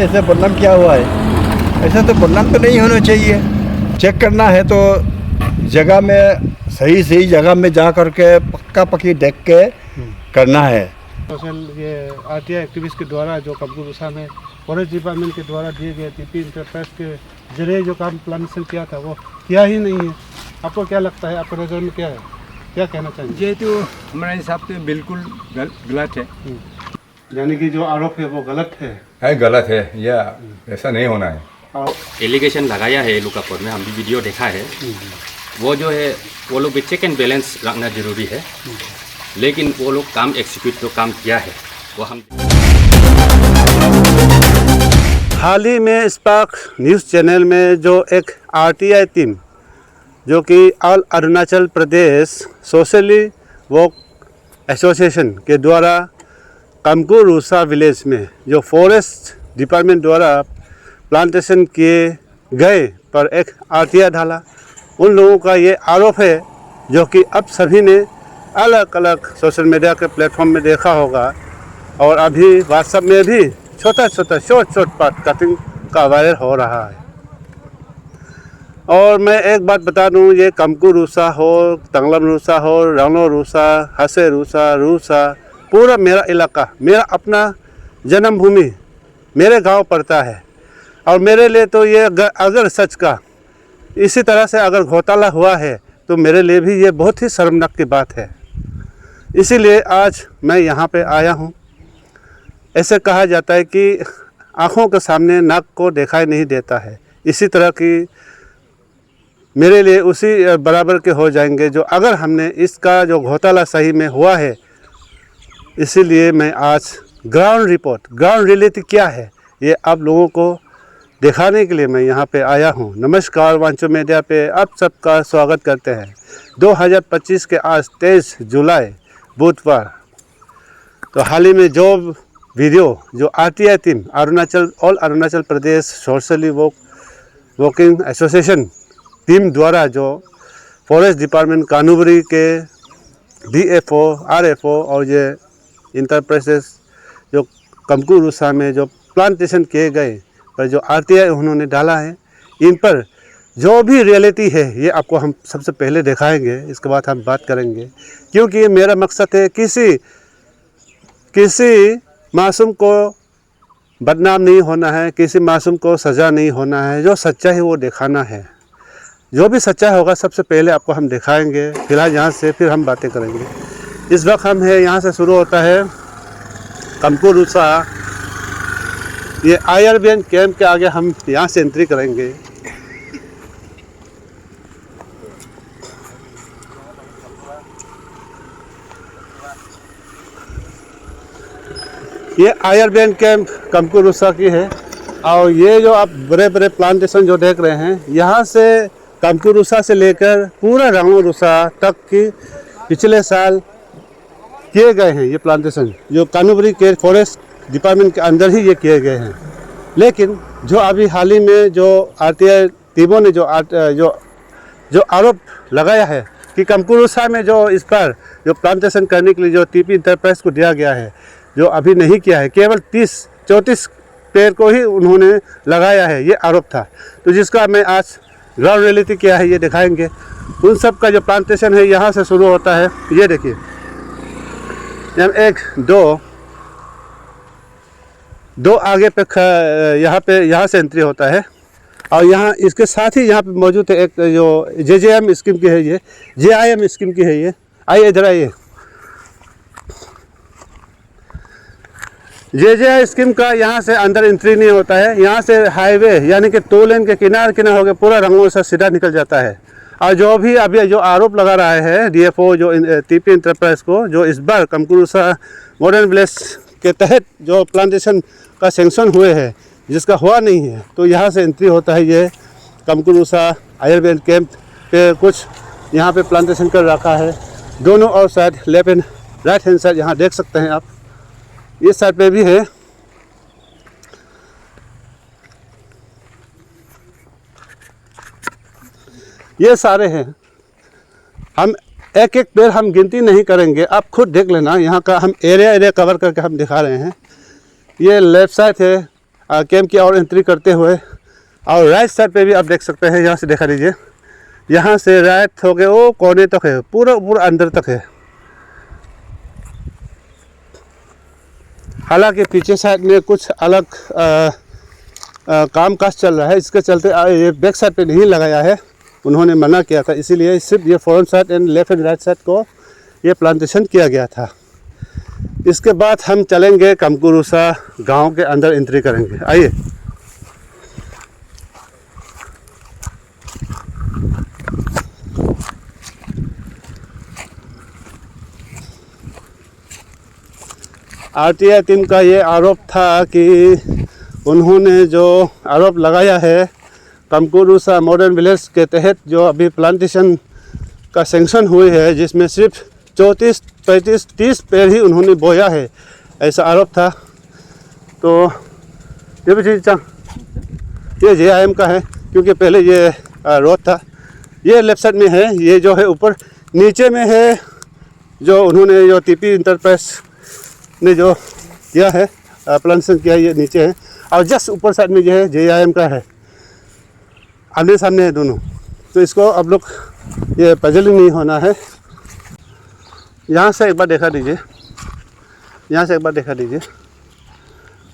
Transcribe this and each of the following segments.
ऐसे बदनाम क्या हुआ है? ऐसा तो बदनाम तो नहीं होना चाहिए। चेक करना है तो जगह में सही जगह में जा करके पक्का पक्की देख के करना है। सोशल ये आरटीआई एक्टिविस्ट के द्वारा जो कमकुरुसा में फॉरेस्ट डिपार्टमेंट के द्वारा दिए गए टीपी इंटरप्राइज के जरिए जो काम प्लानिंग किया था वो किया ही नहीं है। आपको क्या लगता है, आपके नज़र में क्या है, क्या कहना चाहिए? ये तो हमारे हिसाब से बिल्कुल गलत है। यानी कि जो आरोप है वो गलत है। गलत है, या ऐसा नहीं होना है। एलिगेशन लगाया है लुकापुर में, हम भी वीडियो देखा है। वो जो है वो लोग भी चेक एंड बैलेंस रखना जरूरी है, लेकिन वो लोग काम एग्जीक्यूट जो काम किया है वो हम हाल ही में स्पार्क न्यूज़ चैनल में जो एक आरटीआई टीम जो कि all Arunachal Pradesh socially work association के द्वारा कमकुरुसा विलेज में जो फॉरेस्ट डिपार्टमेंट द्वारा प्लांटेशन किए गए पर एक आरटीआई डाला, उन लोगों का ये आरोप है जो कि अब सभी ने अलग अलग सोशल मीडिया के प्लेटफॉर्म में देखा होगा और अभी व्हाट्सएप में भी छोटा शॉर्ट पार्ट कटिंग का वायरल हो रहा है। और मैं एक बात बता दूं, ये कमकुरुसा हो, तंगलम रूसा हो, रंगलो रूसा, हसे रूसा, रूसा, पूरा मेरा इलाका, मेरा अपना जन्मभूमि, मेरे गांव पड़ता है। और मेरे लिए तो ये अगर सच का इसी तरह से अगर घोटाला हुआ है तो मेरे लिए भी ये बहुत ही शर्मनाक की बात है। इसीलिए आज मैं यहाँ पे आया हूँ। ऐसे कहा जाता है कि आँखों के सामने नाक को दिखाई नहीं देता है, इसी तरह की मेरे लिए उसी बराबर के हो जाएंगे जो अगर हमने इसका जो घोटाला सही में हुआ है। इसीलिए मैं आज ग्राउंड रिपोर्ट, ग्राउंड रियलिटी क्या है, ये आप लोगों को दिखाने के लिए मैं यहाँ पे आया हूँ। नमस्कार, वांचो मीडिया पे आप सबका स्वागत करते हैं। 2025 के आज 23 जुलाई बुधवार। तो हाल ही में जो वीडियो जो RTI team all Arunachal Pradesh socially working association team द्वारा जो फॉरेस्ट डिपार्टमेंट कानूबरी के डीएफओ, आरएफओ और ये इंटरप्राइजेस जो कमकुरुसा में जो प्लांटेशन किए गए पर जो आरटीआई उन्होंने डाला है, इन पर जो भी रियलिटी है ये आपको हम सबसे पहले दिखाएंगे, इसके बाद हम बात करेंगे। क्योंकि मेरा मकसद है किसी मासूम को बदनाम नहीं होना है, किसी मासूम को सज़ा नहीं होना है, जो सच्चा है वो दिखाना है। जो भी सच्चा होगा सबसे पहले आपको हम दिखाएंगे। फिलहाल यहाँ से फिर हम बातें करेंगे। इस वक्त हम है यहाँ से शुरू होता है कमकुरुसा, ये IRBN कैंप के आगे हम यहाँ से एंट्री करेंगे। ये IRBN कैंप कमकुरुसा की है और ये जो आप बड़े बड़े प्लांटेशन जो देख रहे हैं, यहाँ से कमकुरुसा से लेकर पूरा रंगलो रूसा तक की पिछले साल किए गए हैं। ये प्लांटेशन जो कानूबरी के फॉरेस्ट डिपार्टमेंट के अंदर ही ये किए गए हैं। लेकिन जो अभी हाल ही में जो आरटीआई टीमों ने जो आरोप लगाया है कि कमकुरुसा में जो इस पर जो प्लांटेशन करने के लिए जो टीपी इंटरप्राइज को दिया गया है, जो अभी नहीं किया है, केवल 34 पेड़ को ही उन्होंने लगाया है, ये आरोप था। तो जिसका मैं आज ग्राउंड रियलिटी क्या है ये दिखाएंगे। उन सब का जो प्लांटेशन है यहाँ से शुरू होता है। ये देखिए, दो आगे पे यहाँ से एंट्री होता है और यहाँ इसके साथ ही यहाँ पे मौजूद है एक जो JJM स्कीम की है, ये JIM स्कीम की है। ये आइए इधर आइए। JJI स्कीम का यहाँ से अंदर एंट्री नहीं होता है, यहाँ से हाईवे यानी कि 2 लेन के किनारे होकर पूरा रंगों से सीधा निकल जाता है। और जो भी अभी जो आरोप लगा रहा है DFO जो टीपी इंटरप्राइज को, जो इस बार कमकुरुसा मॉडर्न विलेज के तहत जो प्लांटेशन का सेंक्शन हुए हैं, जिसका हुआ नहीं है, तो यहाँ से एंट्री होता है। ये कमकुरुसा IRBN कैंप पे कुछ यहाँ पे प्लांटेशन कर रखा है। दोनों और side left and right hand side यहाँ देख सकते हैं आप। इस साइड पे भी है। ये सारे हैं। हम एक एक पेड़ हम गिनती नहीं करेंगे, आप खुद देख लेना। यहाँ का हम एरिया कवर करके हम दिखा रहे हैं। ये लेफ़्ट साइड है कैंप की ओर एंट्री करते हुए। और राइट साइड पे भी आप देख सकते हैं, यहाँ से दिखा दीजिए, यहाँ से राइट हो गए वो कोने तक है, पूरा पूरा अंदर तक है। हालांकि पीछे साइड में कुछ अलग काम काज चल रहा है, इसके चलते ये बैक साइड पे नहीं लगाया है, उन्होंने मना किया था, इसीलिए सिर्फ ये front side and left and right side को ये प्लांटेशन किया गया था। इसके बाद हम चलेंगे कमकुरुसा गांव के अंदर एंट्री करेंगे। आइए। आरटीआई टीम का ये आरोप था कि उन्होंने जो आरोप लगाया है कमकुरुसा मॉडर्न विलेज के तहत जो अभी प्लांटेशन का सेंक्शन हुई है, जिसमें सिर्फ 34, 35, 30 पेड़ ही उन्होंने बोया है, ऐसा आरोप था। तो ये भी चीज़ ये JIM का है, क्योंकि पहले ये रोड था, ये लेफ्ट साइड में है, ये जो है ऊपर नीचे में है, जो उन्होंने जो TP इंटरप्राइज ने जो किया है प्लांटेशन किया, ये नीचे है। और जस्ट ऊपर साइड में जो है JIM का है, आमने सामने है दोनों। तो इसको अब लोग ये पजलिंग नहीं होना है। यहाँ से एक बार देखा दीजिए, यहाँ से एक बार देखा दीजिए,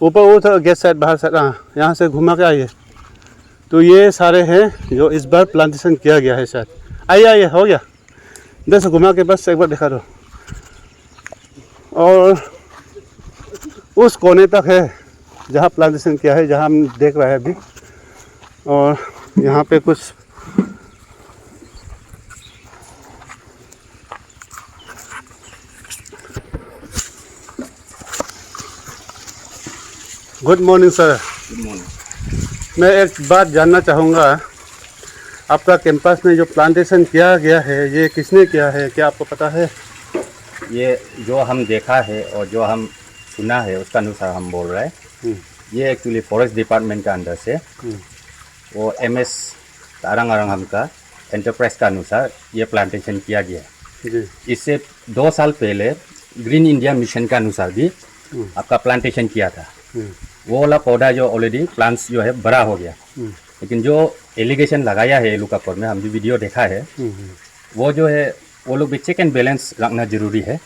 ऊपर वो था गेट साइड, बाहर साइड, हाँ, यहाँ से घुमा के आइए। तो ये सारे हैं जो इस बार प्लांटेशन किया गया है शायद। आइए आइए, हो गया, इधर से घुमा के बस एक बार दिखा दो। और उस कोने तक है जहाँ प्लांटेशन किया है, जहाँ हम देख रहे हैं अभी। और यहाँ पे कुछ good morning sir. Good morning. मैं एक बात जानना चाहूँगा, आपका कैंपस में जो प्लांटेशन किया गया है ये किसने किया है, क्या आपको पता है? ये जो हम देखा है और जो हम सुना है उसका अनुसार हम बोल रहे हैं। ये एक्चुअली फॉरेस्ट डिपार्टमेंट के अंदर से वो MS तारंग अरंगहम का एंटरप्राइज का अनुसार ये प्लांटेशन किया गया है। जी। इससे 2 साल पहले ग्रीन इंडिया मिशन का अनुसार भी आपका प्लांटेशन किया था। वो वाला पौधा जो ऑलरेडी प्लांट्स जो है बड़ा हो गया, लेकिन जो एलिगेशन लगाया है लुकापुर में, हम भी वीडियो देखा है, वो जो है वो लोग भी चेक एंड बैलेंस रखना जरूरी है।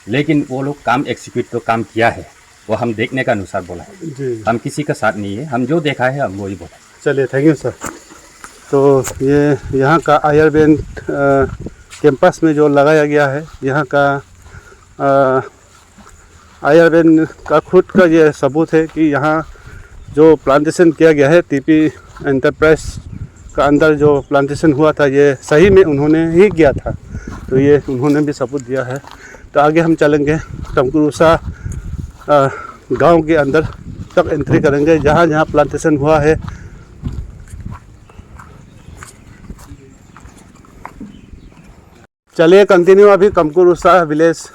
लेकिन वो लोग काम एग्जीक्यूट तो काम किया है, वो हम देखने का अनुसार बोला है। जी। हम किसी का साथ नहीं है, हम जो देखा है हम वही बोला। चलिए, थैंक यू सर। तो ये यहाँ का आयरबैंड कैंपस में जो लगाया गया है, यहाँ का आयरबैंड का खुद का ये सबूत है कि यहाँ जो प्लांटेशन किया गया है TP एंटरप्राइज का अंदर जो प्लांटेशन हुआ था, ये सही में उन्होंने ही किया था। तो ये उन्होंने भी सबूत दिया है। तो आगे हम चलेंगे कमकुरुसा गांव के अंदर तक एंट्री करेंगे, जहाँ जहाँ प्लांटेशन हुआ है। चलिए कंटिन्यू अभी कमकुरुसा विलेज।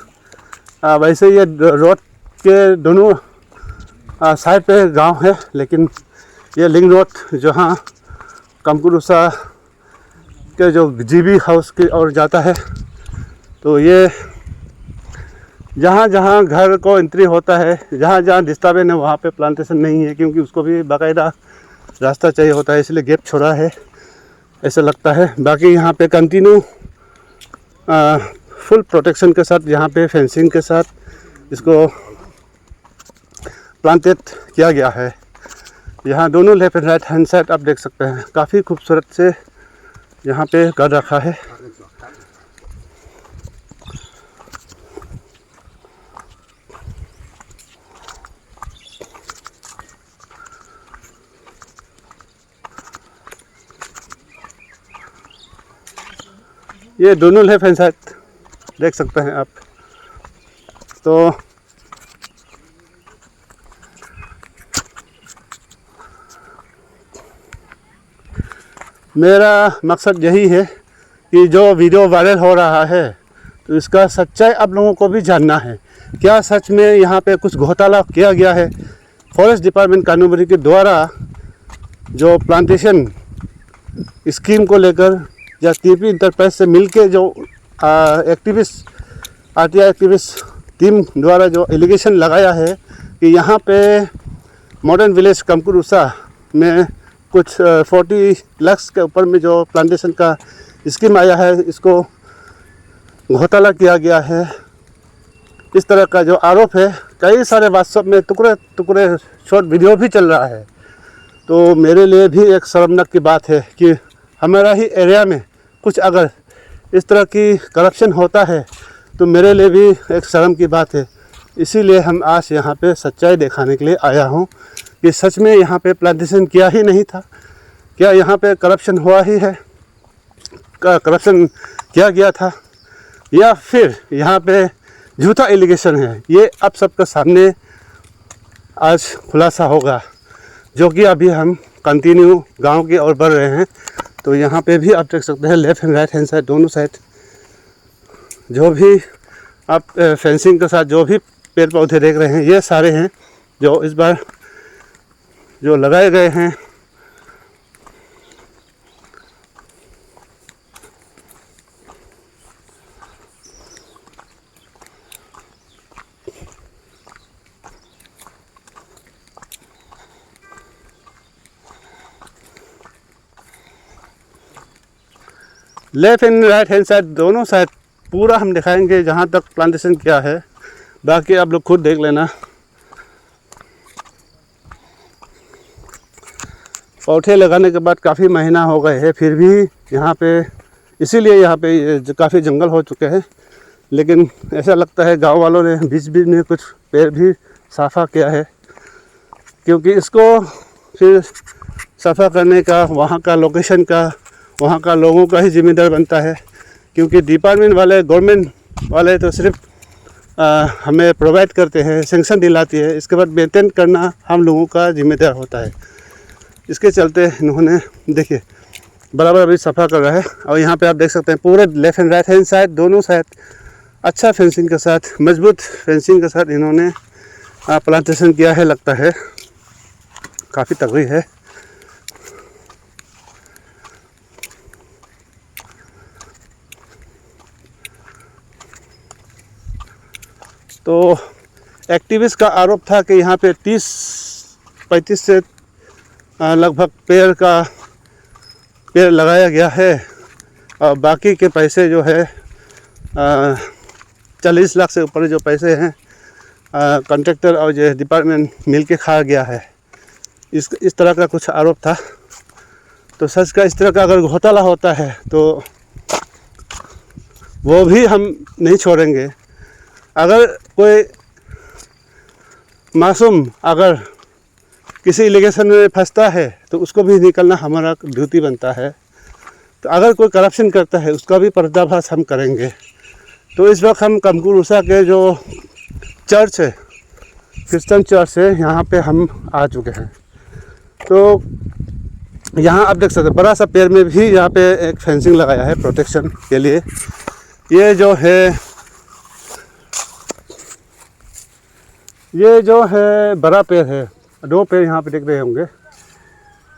वैसे ये रोड के दोनों साइड पे गांव है, लेकिन ये लिंक रोड जहाँ कमकुरुसा के जो GB हाउस की ओर जाता है, तो ये जहाँ जहाँ घर को एंट्री होता है, जहाँ जहाँ डिस्टर्बेंस है वहाँ पे प्लांटेशन नहीं है, क्योंकि उसको भी बाकायदा रास्ता चाहिए होता है, इसलिए गैप छोड़ा है ऐसा लगता है। बाकी यहाँ पे कंटिन्यू फुल प्रोटेक्शन के साथ, यहाँ पे फेंसिंग के साथ इसको प्लांटेड किया गया है। यहाँ दोनों left and right hand side आप देख सकते हैं, काफ़ी खूबसूरत से यहाँ पे कर रखा है। ये दोनों लेफ्ट हैंड साइड देख सकते हैं आप। तो मेरा मकसद यही है कि जो वीडियो वायरल हो रहा है, तो इसका सच्चाई आप लोगों को भी जानना है। क्या सच में यहाँ पे कुछ घोटाला किया गया है? फॉरेस्ट डिपार्टमेंट कानूबरी के द्वारा जो प्लांटेशन स्कीम को लेकर या TP इंटरप्राइज से मिलके जो एक्टिविस्ट RTI एक्टिविस्ट टीम द्वारा जो एलिगेशन लगाया है कि यहाँ पे मॉडर्न विलेज कमकुरुसा में कुछ 40 लाख के ऊपर में जो प्लांटेशन का स्कीम आया है, इसको घोटाला किया गया है, इस तरह का जो आरोप है। कई सारे व्हाट्सएप में टुकड़े टुकड़े शॉर्ट वीडियो भी चल रहा है। तो मेरे लिए भी एक शर्मनाक की बात है कि हमारा ही एरिया में कुछ अगर इस तरह की करप्शन होता है तो मेरे लिए भी एक शर्म की बात है। इसीलिए हम आज यहाँ पे सच्चाई दिखाने के लिए आया हूँ कि सच में यहाँ पे प्लांटेशन किया ही नहीं था, क्या यहाँ पे करप्शन हुआ ही है, करप्शन किया गया था, या फिर यहाँ पे झूठा एलिगेशन है। ये अब सबके सामने आज खुलासा होगा, जो कि अभी हम कंटिन्यू गांव की ओर बढ़ रहे हैं। तो यहाँ पे भी आप देख सकते हैं left and right hand side दोनों साइड जो भी आप फेंसिंग के साथ जो भी पेड़ पौधे देख रहे हैं, ये सारे हैं जो इस बार जो लगाए गए हैं। Left and right hand side दोनों साइड पूरा हम दिखाएंगे जहाँ तक प्लांटेशन किया है। बाकी आप लोग खुद देख लेना। पौधे लगाने के बाद काफ़ी महीना हो गए हैं, फिर भी यहाँ पे इसीलिए यहाँ पे काफ़ी जंगल हो चुके हैं। लेकिन ऐसा लगता है गांव वालों ने बीच बीच में कुछ पेड़ भी साफ़ा किया है, क्योंकि इसको फिर साफ़ा करने का वहाँ का लोकेशन का वहाँ का लोगों का ही जिम्मेदार बनता है। क्योंकि डिपार्टमेंट वाले गवर्नमेंट वाले तो सिर्फ हमें प्रोवाइड करते हैं, सेंक्शन दिलाती है, इसके बाद मेंटेन करना हम लोगों का जिम्मेदार होता है। इसके चलते इन्होंने देखिए बराबर अभी सफ़ा कर रहा है। और यहाँ पे आप देख सकते हैं पूरे left and right hand side दोनों साइड अच्छा फेंसिंग के साथ, मजबूत फेंसिंग के साथ इन्होंने प्लांटेशन किया है। लगता है काफ़ी तगड़ी है। तो एक्टिविस्ट का आरोप था कि यहाँ पे 30-35 से लगभग पेड़ लगाया गया है, और बाकी के पैसे जो है 40 लाख से ऊपर जो पैसे हैं कॉन्ट्रैक्टर और जो डिपार्टमेंट मिल के खा गया है। इस तरह का कुछ आरोप था। तो सच का इस तरह का अगर घोटाला होता है तो वो भी हम नहीं छोड़ेंगे। अगर कोई मासूम अगर किसी एलिगेशन में फंसता है तो उसको भी निकलना हमारा ड्यूटी बनता है। तो अगर कोई करप्शन करता है उसका भी पर्दाफाश हम करेंगे। तो इस वक्त हम कमकुरुसा के जो चर्च है, क्रिश्चियन चर्च है, यहाँ पे हम आ चुके हैं। तो यहाँ आप देख सकते हैं बड़ा सा पेड़ में भी यहाँ पे एक फेंसिंग लगाया है प्रोटेक्शन के लिए। ये जो है बड़ा पेड़ है, 2 पेड़ यहाँ पे देख रहे होंगे।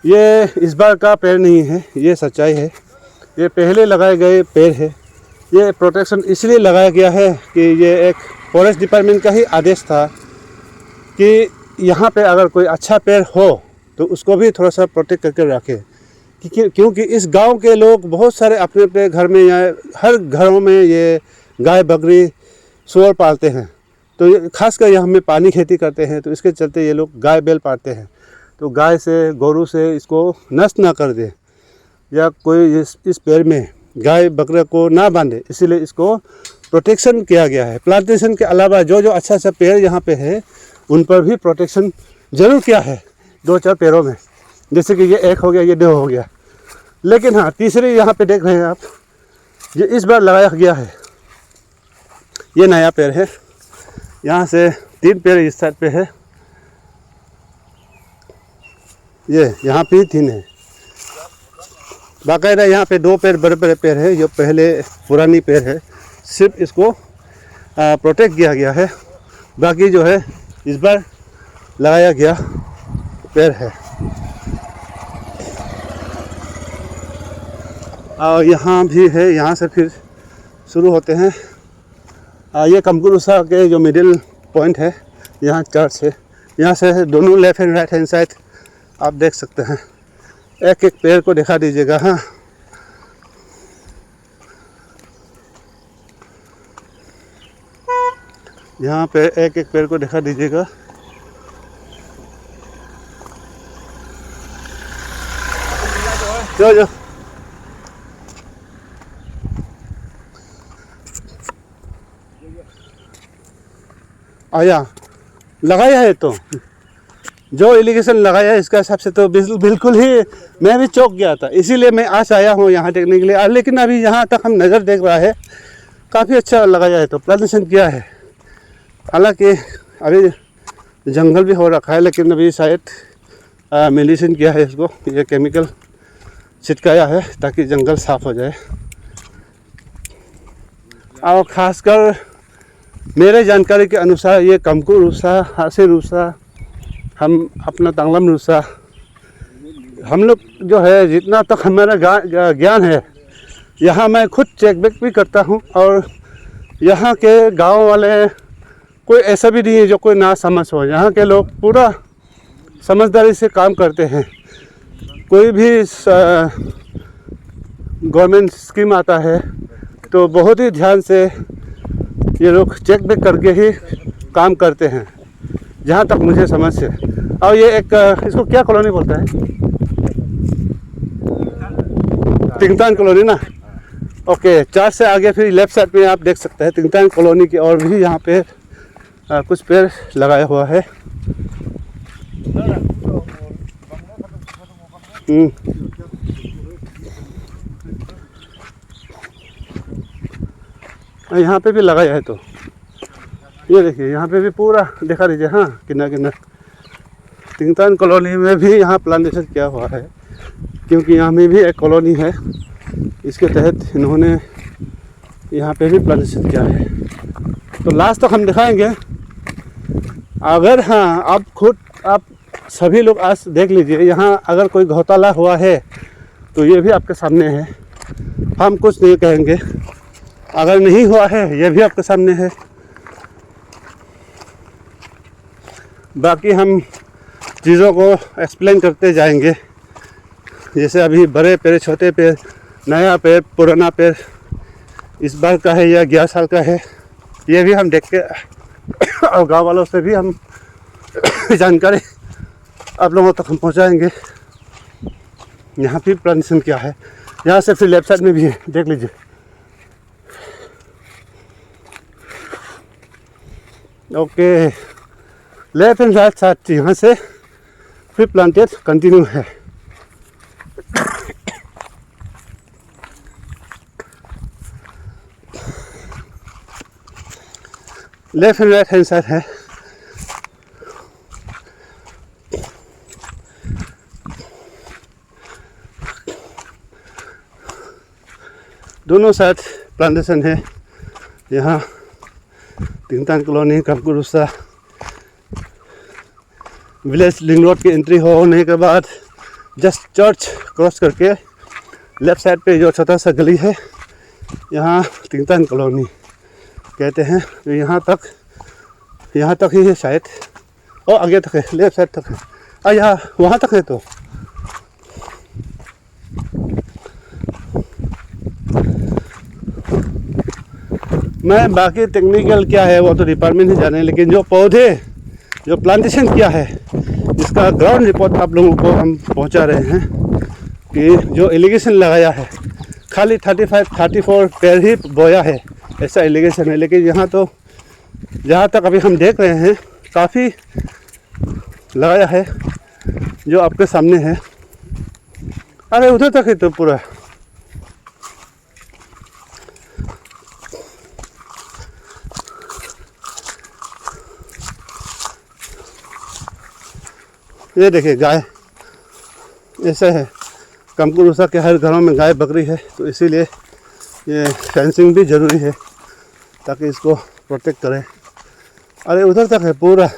ये इस बार का पेड़ नहीं है, ये सच्चाई है। ये पहले लगाए गए पेड़ है। ये प्रोटेक्शन इसलिए लगाया गया है कि ये एक फॉरेस्ट डिपार्टमेंट का ही आदेश था कि यहाँ पे अगर कोई अच्छा पेड़ हो तो उसको भी थोड़ा सा प्रोटेक्ट करके रखें। क्योंकि इस गांव के लोग बहुत सारे अपने अपने घर में या हर घरों में ये गाय बकरी सूअर पालते हैं। तो खासकर यहाँ में पानी खेती करते हैं, तो इसके चलते ये लोग गाय बैल पालते हैं। तो गाय से गोरू से इसको नष्ट ना कर दे, या कोई इस पेड़ में गाय बकरे को ना बांधे, इसीलिए इसको प्रोटेक्शन किया गया है। प्लांटेशन के अलावा जो जो अच्छा अच्छा पेड़ यहाँ पे है उन पर भी प्रोटेक्शन ज़रूर किया है 2-4 पेड़ों में। जैसे कि ये 1 हो गया, ये 2 हो गया। लेकिन हाँ, तीसरी यहाँ पे देख रहे हैं आप, ये इस बार लगाया गया है। ये नया पेड़ है। यहाँ से 3 पेड़ इस साइड पे है, ये यहाँ पे 3 है। बाकायदा यहाँ पे 2 पेड़ बड़े बड़े पेड़ है, जो पहले पुरानी पेड़ है, सिर्फ इसको प्रोटेक्ट किया गया है। बाकी जो है इस बार लगाया गया पेड़ है। और यहाँ भी है, यहाँ से फिर शुरू होते हैं। ये कमकुरुसा के जो मिडिल पॉइंट है, यहाँ चर्च है, यहाँ से दोनों left and right hand side आप देख सकते हैं। एक एक पेड़ को दिखा दीजिएगा। हाँ, यहाँ पे एक एक पेड़ को दिखा दीजिएगा। जो आया लगाया है तो जो इरिगेशन लगाया है इसका हिसाब से तो बिल्कुल ही मैं भी चौंक गया था, इसीलिए मैं आज आया हूँ यहाँ देखने के लिए। लेकिन अभी यहाँ तक हम नज़र देख रहा है काफ़ी अच्छा लगाया है, तो प्लांटेशन किया है। हालांकि अभी जंगल भी हो रखा है, लेकिन अभी शायद मेडिसिन किया है इसको, ये केमिकल छिटकाया है ताकि जंगल साफ़ हो जाए। और ख़ासकर मेरे जानकारी के अनुसार ये कमकू रूसा, हासे रूसा, हम अपना तंगलम रूसा, हम लोग जो है जितना तक हमारा ज्ञान है, यहाँ मैं खुद चेक बैक भी करता हूँ। और यहाँ के गांव वाले कोई ऐसा भी नहीं है जो कोई ना समझ हो। यहाँ के लोग पूरा समझदारी से काम करते हैं। कोई भी गवर्नमेंट स्कीम आता है तो बहुत ही ध्यान से ये लोग चेक बैक करके ही काम करते हैं, जहाँ तक मुझे समझ से। और ये एक इसको क्या कॉलोनी बोलता है? तिंगतान कॉलोनी ना। ओके, 4 से आगे फिर लेफ्ट साइड में आप देख सकते हैं तिंगतान कॉलोनी की। और भी यहाँ पे कुछ पेड़ लगाया हुआ है। यहाँ पे भी लगाया है, तो ये देखिए यहाँ पे भी पूरा दिखा दीजिए। हाँ, किनारे किनारे तिंगतान कॉलोनी में भी यहाँ प्लांटेशन किया हुआ है, क्योंकि यहाँ में भी एक कॉलोनी है, इसके तहत इन्होंने यहाँ पे भी प्लांटेशन किया है। तो लास्ट तक हम दिखाएंगे। अगर हाँ, आप सभी लोग आज देख लीजिए, यहाँ अगर कोई घोटाला हुआ है तो ये भी आपके सामने है, हम कुछ नहीं कहेंगे। अगर नहीं हुआ है ये भी आपके सामने है। बाकी हम चीज़ों को एक्सप्लेन करते जाएंगे, जैसे अभी बड़े पेड़, छोटे पेड़, नया पेड़, पुराना पेड़, इस बार का है या 11 साल का है, ये भी हम देख के और गाँव वालों से भी हम जानकारी आप लोगों तक हम पहुँचाएँगे। यहाँ भी प्लांटेशन किया है, यहाँ से फिर लेफ्ट साइड में भी है, देख लीजिए। Okay, left and right side यहाँ से फिर प्लांटेड कंटिन्यू है। Left and right hand side है। दोनों साइड प्लांटेशन है। यहाँ Tingtan colony, Kamku Rusa village link road की एंट्री होने के बाद जस्ट चर्च क्रॉस करके लेफ्ट साइड पे जो छोटा सा गली है, यहाँ तिंगतान कॉलोनी कहते हैं। तो यहाँ तक ही है शायद, और आगे तक है, लेफ्ट साइड तक है, यहाँ वहाँ तक है। तो मैं बाकी टेक्निकल क्या है वो तो डिपार्टमेंट ही जाने, लेकिन जो पौधे जो प्लांटेशन किया है इसका ग्राउंड रिपोर्ट आप लोगों को हम पहुंचा रहे हैं कि जो इरिगेशन लगाया है खाली 34 पेड़ ही बोया है, ऐसा इरिगेशन है। लेकिन यहाँ तो जहाँ तक अभी हम देख रहे हैं काफ़ी लगाया है, जो आपके सामने है। अरे उधर तक है तो पूरा। ये देखिए गाय, ऐसा है कमकू रूसा के हर घरों में गाय बकरी है, तो इसीलिए ये फेंसिंग भी ज़रूरी है ताकि इसको प्रोटेक्ट करें। अरे उधर तक है पूरा,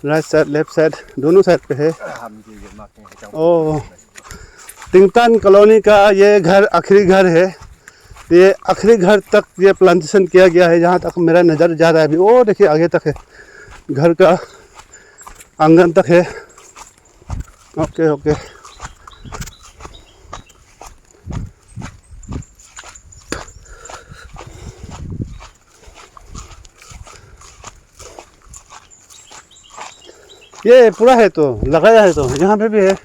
राइट साइड लेफ्ट साइड दोनों साइड पे है। ओ, तिंगतान कॉलोनी का ये घर आखिरी घर है ये आखिरी घर तक ये प्लांटेशन किया गया है, जहाँ तक मेरा नज़र जा रहा है अभी। वो देखिए आगे तक है, घर का आंगन तक है। ओके ओके, ये पूरा है तो लगाया है, तो यहाँ पे भी है,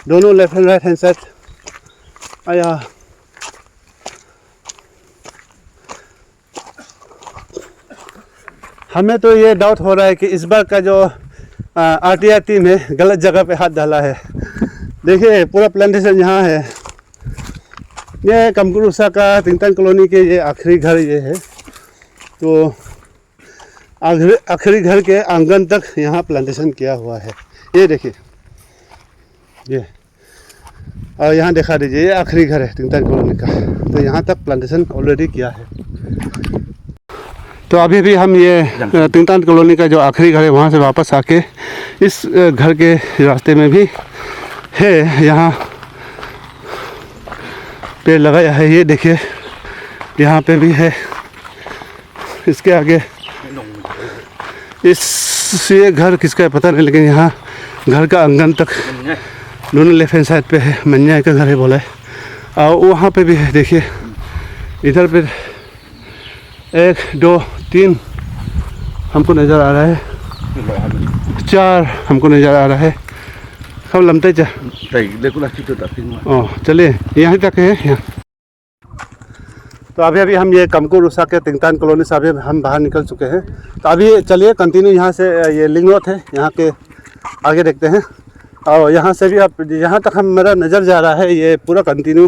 दोनों left and right hand side. आया हमें तो ये डाउट हो रहा है कि इस बार का जो आरटीआर टीम है गलत जगह पे हाथ डाला है। देखिए पूरा प्लांटेशन यहाँ है। ये कमकुरुसा का तिंगतान कॉलोनी के ये आखिरी घर ये है, तो आखिरी घर के आंगन तक यहाँ प्लांटेशन किया हुआ है। ये देखिए, ये और यहाँ दिखा दीजिए, ये आखिरी घर है तिंगतान कॉलोनी का, तो यहाँ तक प्लांटेशन ऑलरेडी किया है। तो अभी भी हम ये तिंगतान कॉलोनी का जो आखिरी घर है वहाँ से वापस आके इस घर के रास्ते में भी है, यहाँ पेड़ लगाया है। ये देखिए यहाँ पे भी है, इसके आगे ये घर किसका है पता नहीं, लेकिन यहाँ घर का आंगन तक दोनों लेफ्ट हैंड साइड पे है, मन्या का घर है बोला है। और वहाँ पे भी है, देखिए इधर पे 1 2 3 हमको नज़र आ रहा है, 4 हमको नज़र आ रहा है। सब लमते चलिए यहाँ तक है यहाँ। तो अभी हम ये कमकुरुसा के तिंगतान कॉलोनी से अभी हम बाहर निकल चुके हैं। तो अभी चलिए कंटिन्यू यहाँ से, ये लिंक रोड है, यहाँ के आगे देखते हैं। और यहाँ से भी आप, यहाँ तक हम मेरा नज़र जा रहा है, ये पूरा कंटिन्यू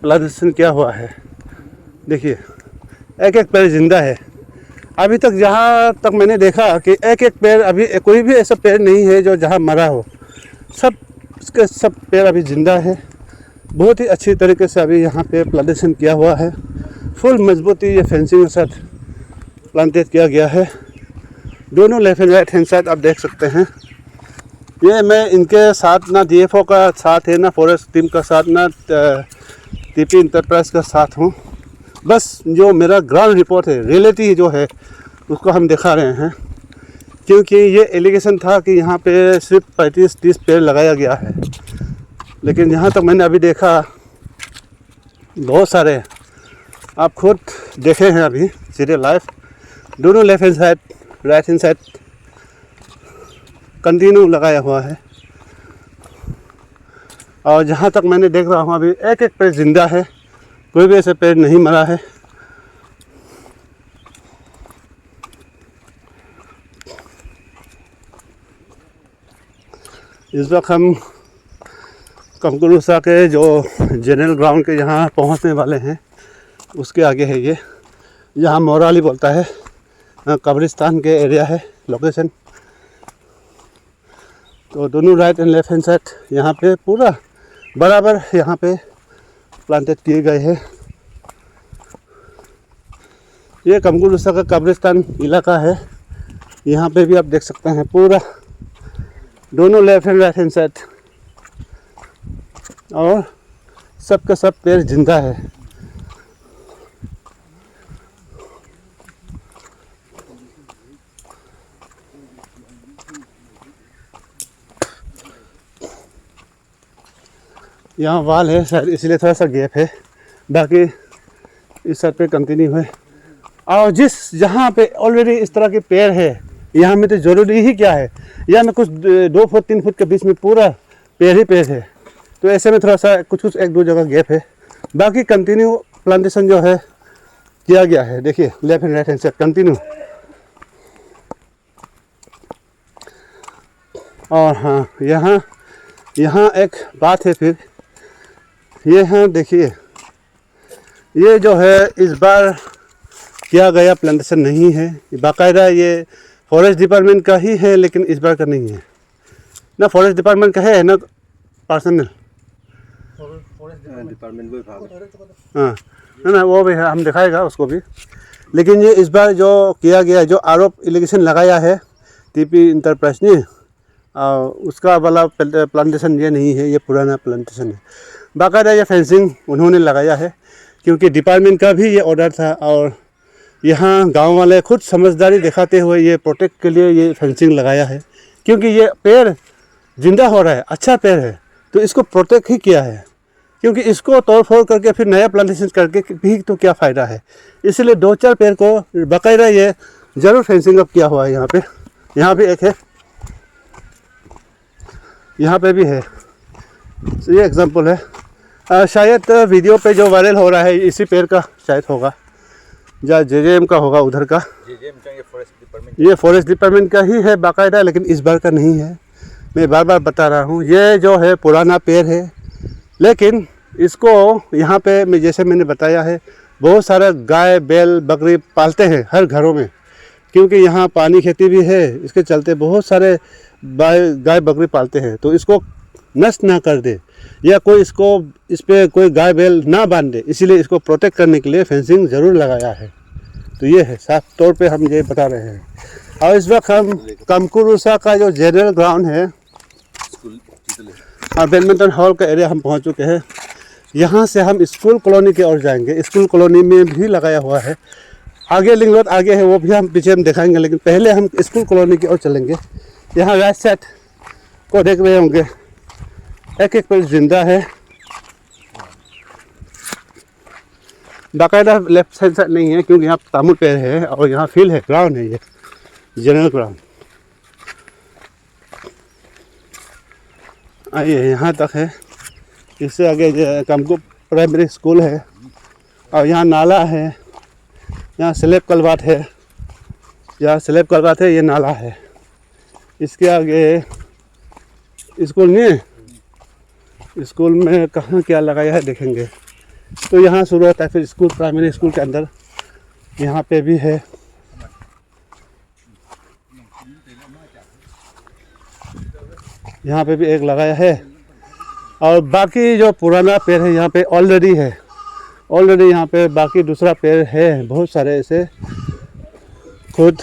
प्लांटेशन किया हुआ है। देखिए एक एक पेड़ जिंदा है। अभी तक जहाँ तक मैंने देखा कि एक एक पेड़, अभी कोई भी ऐसा पेड़ नहीं है जो जहाँ मरा हो, सब उसके सब पेड़ अभी ज़िंदा है। बहुत ही अच्छी तरीके से अभी यहाँ पे प्लांटेशन किया हुआ है, फुल मजबूती ये फेंसिंग के साथ प्लांटेड किया गया है। दोनों left and right hand side आप देख सकते हैं। ये मैं इनके साथ ना DFO का साथ है, ना फॉरेस्ट टीम का साथ, ना TP इंटरप्राइज का साथ हूँ। बस जो मेरा ग्राउंड रिपोर्ट है, रियलिटी जो है, उसको हम दिखा रहे हैं। क्योंकि ये एलिगेशन था कि यहाँ पे सिर्फ 35-30 पेड़ लगाया गया है, लेकिन यहाँ तक मैंने अभी देखा बहुत सारे, आप खुद देखे हैं अभी सीधे लाइव। दोनों left hand side right hand side continue लगाया हुआ है। और जहाँ तक मैंने देख रहा हूँ अभी एक एक पेड़ जिंदा है, कोई भी ऐसे पेड़ नहीं मरा है। इस वक्त हम कमकुरुसा के जो जनरल ग्राउंड के यहाँ पहुँचने वाले हैं, उसके आगे है ये, यहाँ मोराली बोलता है, कब्रिस्तान के एरिया है लोकेशन। तो दोनों right and left hand side यहाँ पे पूरा बराबर यहाँ पे प्लांटेड किए गए हैं। ये कमकुरुसा का कब्रिस्तान इलाका है, यहाँ पे भी आप देख सकते हैं पूरा दोनों left and right hand side, और सब का सब पेड़ जिंदा है। यहाँ वाल है शायद इसलिए थोड़ा सा गैप है, बाकी इस साइड पे कंटिन्यू है। और जहाँ पे ऑलरेडी इस तरह के पेड़ है, यहाँ में तो ज़रूरी ही क्या है, यहाँ में कुछ 2 फुट 3 फुट के बीच में पूरा पेड़ ही पेड़ है। तो ऐसे में थोड़ा सा कुछ 1-2 जगह गैप है, बाकी कंटिन्यू प्लांटेशन जो है किया गया है। देखिए left and right hand side continue. और हाँ, यहाँ एक बात है फिर, ये हैं देखिए, ये जो है इस बार किया गया प्लांटेशन नहीं है, बाकायदा ये फॉरेस्ट डिपार्टमेंट का ही है, लेकिन इस बार का नहीं है ना। फॉरेस्ट डिपार्टमेंट का है ना पर्सनल, हाँ ना, वो भी है, हम दिखाएगा उसको भी। लेकिन ये इस बार जो किया गया, जो आरोप एलिगेशन लगाया है TP इंटरप्राइज ने, उसका वाला प्लांटेशन ये नहीं है, ये पुराना प्लांटेशन है। बाकायदा ये फेंसिंग उन्होंने लगाया है क्योंकि डिपार्टमेंट का भी ये ऑर्डर था और यहाँ गांव वाले खुद समझदारी दिखाते हुए ये प्रोटेक्ट के लिए ये फेंसिंग लगाया है, क्योंकि ये पेड़ जिंदा हो रहा है, अच्छा पेड़ है, तो इसको प्रोटेक्ट ही किया है। क्योंकि इसको तोड़ फोड़ करके फिर नया प्लांटेशन करके भी तो क्या फ़ायदा है। इसलिए 2-4 पेड़ को बाकायदा ये ज़रूर फेंसिंग अप किया हुआ है। यहाँ पे एक है, यहाँ पे भी है। तो ये एग्जांपल है। शायद वीडियो पे जो वायरल हो रहा है इसी पेड़ का शायद होगा, या जेजेएम का होगा उधर का। ये फॉरेस्ट डिपार्टमेंट का ही है बाकायदा, लेकिन इस बार का नहीं है। मैं बार बार बता रहा हूँ, ये जो है पुराना पेड़ है, लेकिन इसको यहाँ पे मैं जैसे मैंने बताया है, बहुत सारा गाय बैल बकरी पालते हैं हर घरों में, क्योंकि यहाँ पानी खेती भी है। इसके चलते बहुत सारे गाय बकरी पालते हैं, तो इसको नष्ट ना कर दे या कोई इसको इस पर कोई गाय बैल ना बांध दे, इसीलिए इसको प्रोटेक्ट करने के लिए फेंसिंग ज़रूर लगाया है। तो ये है, साफ तौर पे हम ये बता रहे हैं। और इस वक्त हम कमकुरुसा का जो जनरल ग्राउंड है और बैडमिंटन हॉल का एरिया हम पहुंच चुके हैं। यहाँ से हम स्कूल कॉलोनी की ओर जाएंगे। स्कूल कॉलोनी में भी लगाया हुआ है, आगे लिंक रोड आगे है, वो भी हम पीछे हम दिखाएंगे, लेकिन पहले हम स्कूल कॉलोनी की ओर चलेंगे। यहाँ राइट साइड को देख रहे होंगे, एक पेड़ जिंदा है, बाकायदा लेफ्ट साइड नहीं है, क्योंकि यहाँ तामुल पेड़ है और यहाँ फील्ड है, ग्राउंड है, ये जनरल ग्राउंड। आइए यहाँ तक है। इससे आगे कमकू प्राइमरी स्कूल है और यहाँ नाला है, यहाँ स्लेब कलवाट है, यहाँ स्लेब कलवाट है, ये नाला है। इसके आगे स्कूल नहीं है, स्कूल में कहाँ क्या लगाया है देखेंगे। तो यहाँ शुरू होता है, फिर स्कूल प्राइमरी स्कूल के अंदर यहाँ पे भी है। यहाँ पे भी एक लगाया है और बाकी जो पुराना पेड़ है यहाँ पे ऑलरेडी है। ऑलरेडी यहाँ पे बाकी दूसरा पेड़ है, बहुत सारे ऐसे खुद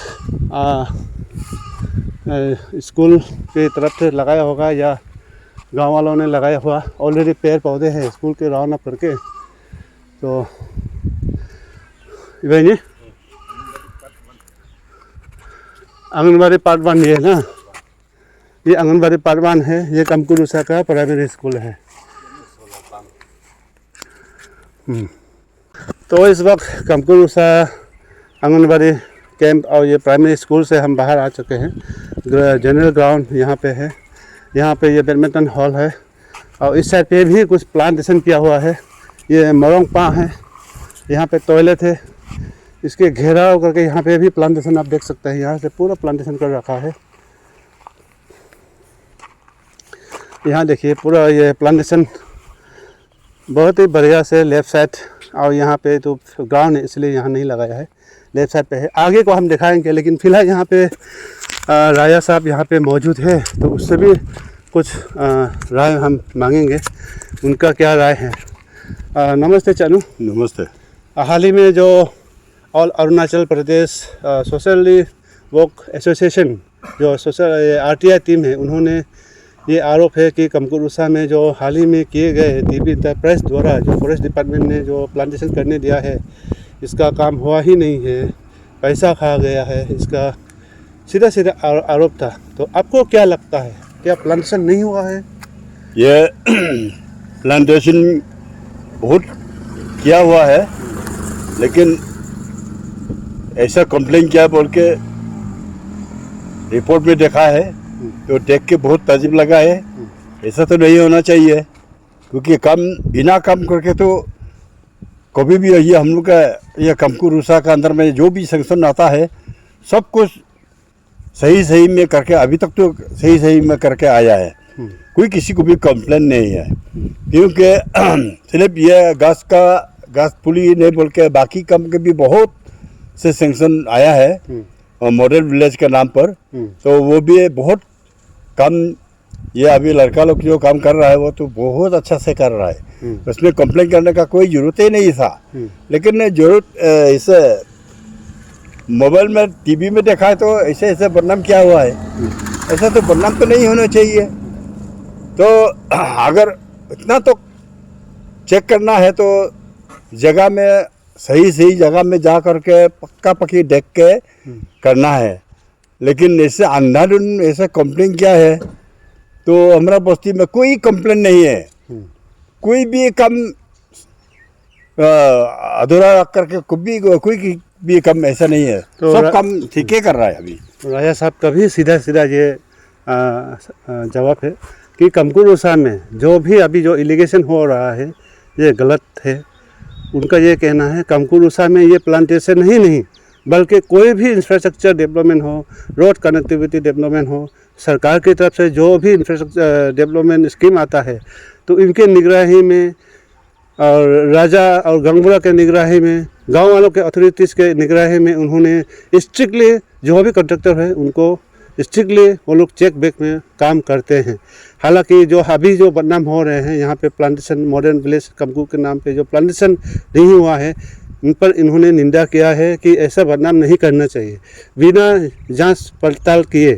स्कूल की तरफ से लगाया होगा या गांव वालों ने लगाया हुआ ऑलरेडी पेड़ पौधे हैं स्कूल के राउंड अप करके। तो भाई आंगनबाड़ी पार्ट 1 ये है ना, ये आंगनबाड़ी पार्ट 1 है। ये कमकुरुसा का प्राइमरी स्कूल है। तो इस वक्त कमकुरुसा आंगनबाड़ी कैंप और ये प्राइमरी स्कूल से हम बाहर आ चुके हैं। जनरल ग्राउंड यहाँ पे है, यहाँ पे ये बैडमिंटन हॉल है और इस साइड पे भी कुछ प्लांटेशन किया हुआ है। ये मोरंग पा है, यहाँ पे टॉयलेट है, इसके घेराव करके यहाँ पे भी प्लांटेशन आप देख सकते हैं। यहाँ से पूरा प्लांटेशन कर रखा है। यहाँ देखिए पूरा ये प्लांटेशन बहुत ही बढ़िया से लेफ़्ट साइड, और यहाँ पे तो ग्राउंड है इसलिए यहाँ नहीं लगाया है, लेफ़्ट साइड पे है। आगे को हम दिखाएंगे, लेकिन फ़िलहाल यहाँ पे राजा साहब यहाँ पे मौजूद है, तो उससे भी कुछ राय हम मांगेंगे, उनका क्या राय है। नमस्ते चानू। नमस्ते। हाल ही में जो all Arunachal Pradesh socially work association जो सोशल RTI टीम है, उन्होंने ये आरोप है कि कमकुरुसा में जो हाल ही में किए गए दीपी इंटरप्राइज द्वारा जो फॉरेस्ट डिपार्टमेंट ने जो प्लांटेशन करने दिया है, इसका काम हुआ ही नहीं है, पैसा खा गया है, इसका सीधा सीधा आरोप था। तो आपको क्या लगता है, क्या प्लांटेशन नहीं हुआ है? ये प्लांटेशन बहुत किया हुआ है, लेकिन ऐसा कंप्लेन किया बोल के रिपोर्ट में देखा है, तो देख के बहुत ताजुब लगा है। ऐसा तो नहीं होना चाहिए, क्योंकि काम बिना काम करके तो कभी भी ये हम लोग का ये कमकुरुसा का अंदर में जो भी सैंक्शन आता है सब कुछ सही में करके अभी तक तो सही में करके आया है। कोई किसी को भी कंप्लेन नहीं है, क्योंकि सिर्फ ये घास पुली नहीं बोल के बाकी काम के भी बहुत से सैंक्शन आया है और मॉडल विलेज के नाम पर। तो वो भी बहुत काम, ये अभी लड़का लोग जो काम कर रहा है वो तो बहुत अच्छा से कर रहा है, उसमें कंप्लेन करने का कोई ज़रूरत ही नहीं था। लेकिन ज़रूरत इसे मोबाइल में टीवी में देखा है तो ऐसे बदनाम किया हुआ है। ऐसा तो बदनाम तो नहीं होना चाहिए। तो अगर इतना तो चेक करना है तो जगह में सही सही जगह में जा करके पक्का पक्की देख के करना है। लेकिन ऐसे अंधाधुन ऐसा कंप्लेन क्या है, तो हमारा बस्ती में कोई कंप्लेन नहीं है। कोई भी काम अधूरा करके कोई भी काम ऐसा नहीं है। तो सब काम ठीक ही कर रहा है अभी। राजा साहब का भी सीधा सीधा ये जवाब है कि कमकुर रूसा में जो भी अभी जो इलीगेशन हो रहा है ये गलत है। उनका ये कहना है कमकुर रूसा में ये प्लांटेशन नहीं बल्कि कोई भी इंफ्रास्ट्रक्चर डेवलपमेंट हो, रोड कनेक्टिविटी डेवलपमेंट हो, सरकार की तरफ से जो भी इंफ्रास्ट्रक्चर डेवलपमेंट स्कीम आता है तो इनके निगरानी में और राजा और गंगबुरा के निगरानी में, गांव वालों के अथॉरिटीज़ के निगरानी में उन्होंने स्ट्रिक्टली जो भी कॉन्ट्रैक्टर है उनको स्ट्रिक्टली वो लोग चेक बैक में काम करते हैं। हालांकि जो अभी जो बदनाम हो रहे हैं यहाँ पे प्लांटेशन मॉडर्न विलेज कमकुर के नाम पे जो प्लांटेशन नहीं हुआ है उन पर इन्होंने निंदा किया है कि ऐसा बदनाम नहीं करना चाहिए। बिना जांच पड़ताल किए,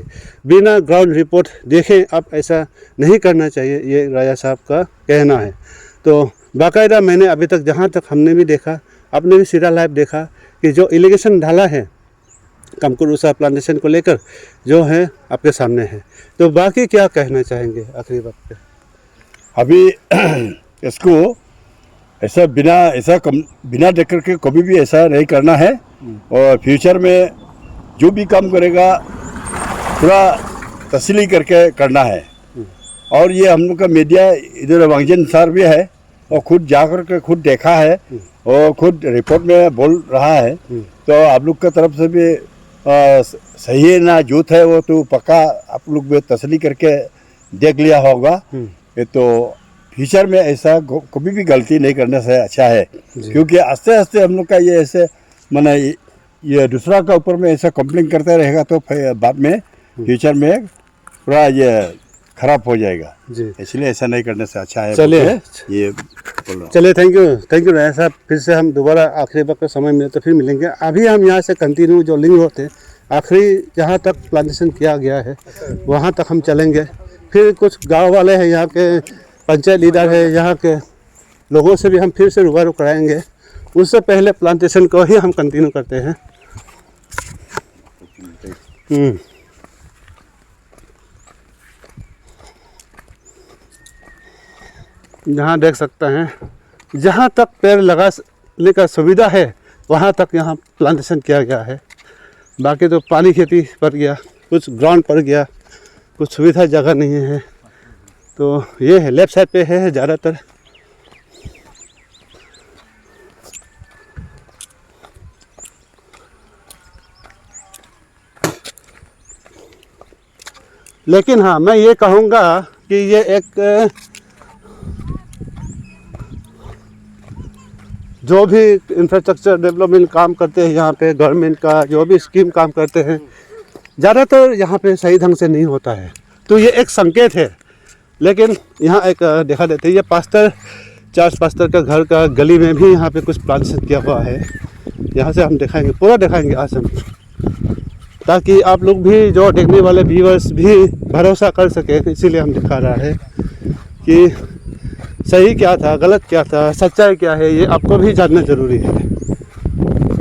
बिना ग्राउंड रिपोर्ट देखे अब ऐसा नहीं करना चाहिए, ये राजा साहब का कहना है। तो बाकायदा मैंने अभी तक जहाँ तक हमने भी देखा, आपने भी सीधा लाइव देखा कि जो इलीगेशन डाला है कमकुर रूसा प्लांटेशन को लेकर जो है आपके सामने है। तो बाकी क्या कहना चाहेंगे आखिरी बात पे? अभी इसको ऐसा बिना देख करके कभी भी ऐसा नहीं करना है। और फ्यूचर में जो भी काम करेगा पूरा तसल्ली करके करना है। और ये हम लोग का मीडिया इधर वांगजन सर भी है और खुद जा करके खुद देखा है और खुद रिपोर्ट में बोल रहा है। तो आप लोग का तरफ से भी सही है ना झूठ है वो तो पक्का आप लोग भी तसल्ली करके देख लिया होगा। ये तो फ्यूचर में ऐसा कभी भी गलती नहीं करने से अच्छा है, क्योंकि आस्ते आस्ते हम लोग का ये ऐसे माने ये दूसरा का ऊपर में ऐसा कंप्लेन करते रहेगा तो बाद में फ्यूचर में पूरा ये खराब हो जाएगा। इसलिए ऐसा नहीं करने से अच्छा है। चलिए ये बोल रहा हूँ। चलिए, थैंक यू राजा साहब। फिर से हम दोबारा आखिरी वक्त का समय मिले तो फिर मिलेंगे। अभी हम यहाँ से कंटिन्यू जो लिंक होते हैं आखिरी जहाँ तक प्लांटेशन किया गया है वहाँ तक हम चलेंगे। फिर कुछ गांव वाले हैं, यहाँ के पंचायत लीडर है, यहाँ के लोगों से भी हम फिर से रूबरू कराएंगे। उससे पहले प्लांटेशन को ही हम कंटिन्यू करते हैं। जहाँ देख सकते हैं, जहाँ तक पेड़ लगाने का सुविधा है वहाँ तक यहाँ प्लांटेशन किया गया है। बाकी तो पानी खेती पर गया, कुछ ग्राउंड पर गया, कुछ सुविधा जगह नहीं है। तो ये है लेफ्ट साइड पे है ज़्यादातर। लेकिन हाँ, मैं ये कहूँगा कि ये एक जो भी इंफ्रास्ट्रक्चर डेवलपमेंट काम करते हैं यहाँ पे, गवर्नमेंट का जो भी स्कीम काम करते हैं, ज़्यादातर यहाँ पे सही ढंग से नहीं होता है। तो ये एक संकेत है। लेकिन यहाँ एक देखा देते हैं, ये चार्ल्स पास्टर का घर का गली में भी यहाँ पे कुछ प्लांटेशन किया हुआ है। यहाँ से हम दिखाएंगे, पूरा दिखाएंगे आज हम, ताकि आप लोग भी जो देखने वाले व्यूअर्स भी भरोसा कर सके। इसीलिए हम दिखा रहा है कि सही क्या था, गलत क्या था, सच्चाई क्या है, ये आपको भी जानना ज़रूरी है।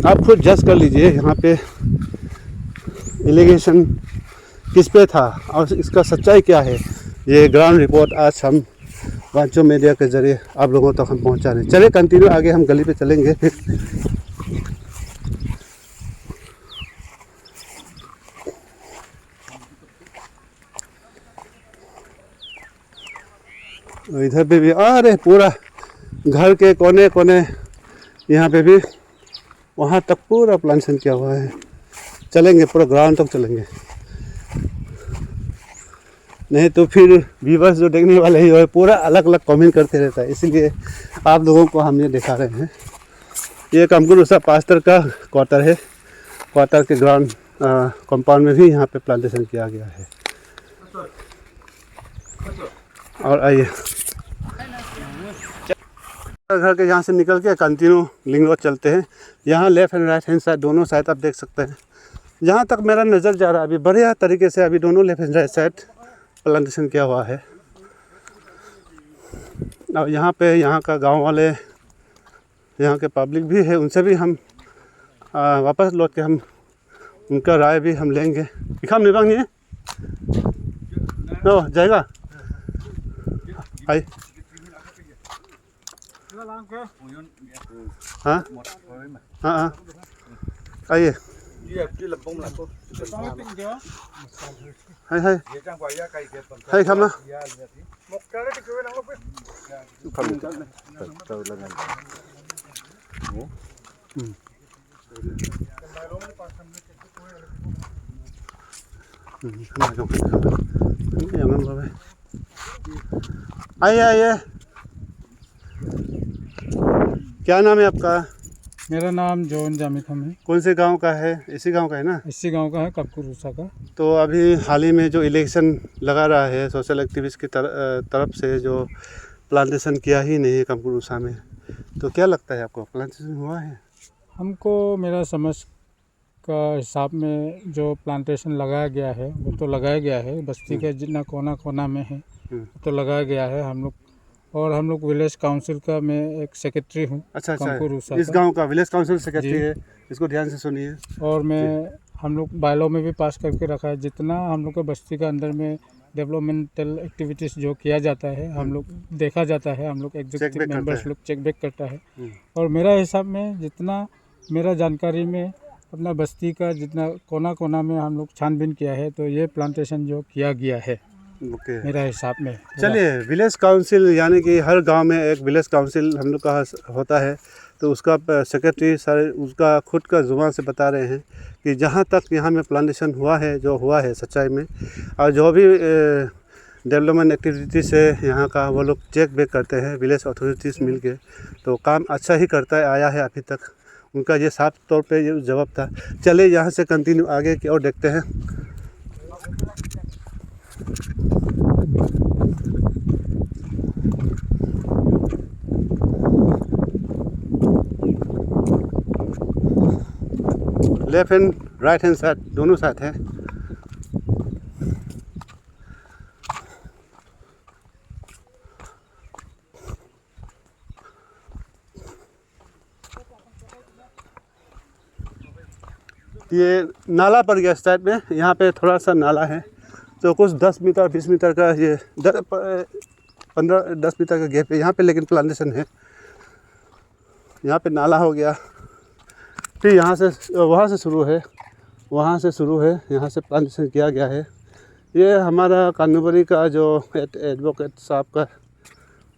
आप खुद जज कर लीजिए यहाँ पे एलिगेशन किस पे था और इसका सच्चाई क्या है। ये ग्राउंड रिपोर्ट आज हम वांचो मीडिया के ज़रिए आप लोगों तक हम पहुँचा रहे हैं। चलिए कंटिन्यू आगे हम गली पे चलेंगे फिर। इधर पे भी अरे पूरा घर के कोने कोने यहाँ पे भी वहाँ तक पूरा प्लांटेशन किया हुआ है। चलेंगे पूरा ग्राउंड तक चलेंगे, नहीं तो फिर व्यूअर्स जो देखने वाले हैं वो पूरा अलग अलग कमेंट करते रहता है। इसलिए आप लोगों को हम ये दिखा रहे हैं। ये कमकुर रूसा पास्टर का क्वार्टर है। क्वार्टर के ग्राउंड कंपाउंड में भी यहाँ पे प्लांटेशन किया गया है। और आइए घर के यहाँ से निकल के कंटिन्यू लिंक रोड चलते हैं। यहाँ left and right hand side दोनों साइड आप देख सकते हैं। जहाँ तक मेरा नज़र जा रहा है अभी बढ़िया तरीके से अभी दोनों left and right side plantation किया हुआ है। और यहाँ पे यहाँ का गांव वाले यहाँ के पब्लिक भी है, उनसे भी हम वापस लौट के हम उनका राय भी हम लेंगे। इखाम निभांग नहीं है नो जाएगा आई हाँ हाँ हाँ आइए हाय हाय हाय खाम ना आइए आइए क्या नाम है आपका? मेरा नाम जॉन जामिथम है। कौन से गांव का है? इसी गांव का है ना? इसी गांव का है, कपकुर रूसा का। तो अभी हाल ही में जो इलेक्शन लगा रहा है सोशल एक्टिविस्ट की तरफ से जो प्लांटेशन किया ही नहीं है कपकुर रूसा में, तो क्या लगता है आपको प्लांटेशन हुआ है? हमको मेरा समझ का हिसाब में जो प्लांटेशन लगाया गया है वो तो लगाया गया है, बस्ती के जितना कोना कोना में है तो लगाया गया है। हम लोग विलेज काउंसिल का मैं एक सेक्रेटरी हूँ। अच्छा कपकुर रूसा इस का। गांव का विलेज काउंसिल सेक्रेटरी जी। है, इसको ध्यान से सुनिए। और हम लोग बायलॉ में भी पास करके रखा है, जितना हम लोग के बस्ती के अंदर में डेवलपमेंटल एक्टिविटीज़ जो किया जाता है हम लोग देखा जाता है, हम लोग एग्जीक्यूटिव करता मेंबर्स है। लोग चेक बैक करता है। और मेरा हिसाब में जितना मेरा जानकारी में अपना बस्ती का जितना कोना कोना में हम लोग छानबीन किया है तो ये प्लांटेशन जो किया गया है ओके मेरा हिसाब में। चलिए, विलेज काउंसिल यानी कि हर गांव में एक विलेज काउंसिल हम लोग का होता है, तो उसका सेक्रेटरी सारे उसका खुद का जुबान से बता रहे हैं कि जहां तक यहाँ में प्लांटेशन हुआ है, जो हुआ है सच्चाई में, और जो भी डेवलपमेंट एक्टिविटीज़ है यहाँ का वो लोग चेक बैक करते हैं विलेज अथॉरिटीज़ मिल के, तो काम अच्छा ही करता है आया है अभी तक। उनका ये साफ तौर पे ये जवाब था। चलिए यहाँ से कंटिन्यू आगे की ओर देखते हैं। Left and right hand side दोनों साइड है। ये नाला पड़ गया साइड में, यहाँ पे थोड़ा सा नाला है, तो कुछ 10 मीटर 20 मीटर का ये 15-10 मीटर का गैप है यहाँ पे, लेकिन प्लांटेशन है। यहाँ पे नाला हो गया, फिर यहाँ से वहाँ से शुरू है, वहाँ से शुरू है, यहाँ से प्लांटेशन किया गया है। ये हमारा कानूबरी का जो एडवोकेट साहब का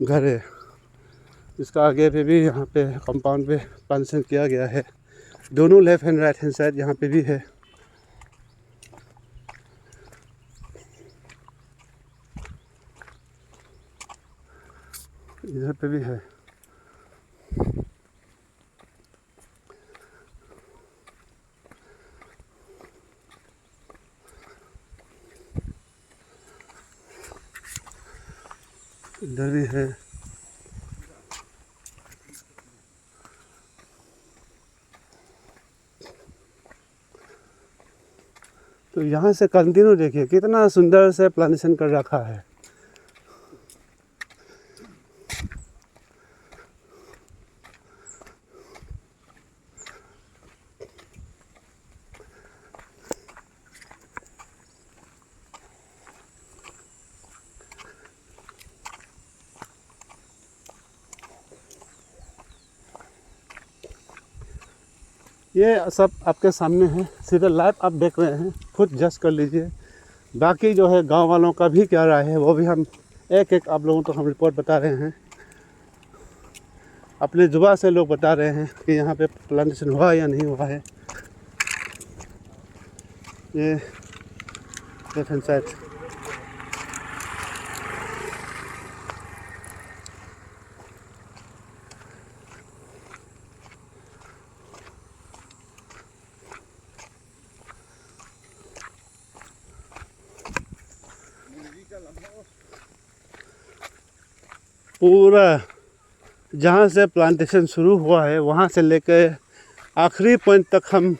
घर है, इसका आगे पे भी यहाँ पे कंपाउंड पे प्लांटेशन किया गया है। दोनों left hand right hand side यहाँ पे भी है। इधर पे भी है। इधर भी है। तो यहाँ से कंटिन्यू देखिए कितना सुंदर से प्लांटेशन कर रखा है। ये सब आपके सामने है, सीधे लाइव आप देख रहे हैं, खुद जज कर लीजिए। बाकी जो है गांव वालों का भी क्या राय है वो भी हम एक एक आप लोगों को हम रिपोर्ट बता रहे हैं। अपने जुबान से लोग बता रहे हैं कि यहाँ पे प्लांटेशन हुआ या नहीं हुआ है। ये लेफ्ट हैंड साइड पूरा जहाँ से प्लांटेशन शुरू हुआ है वहाँ से लेकर आखिरी पॉइंट तक हम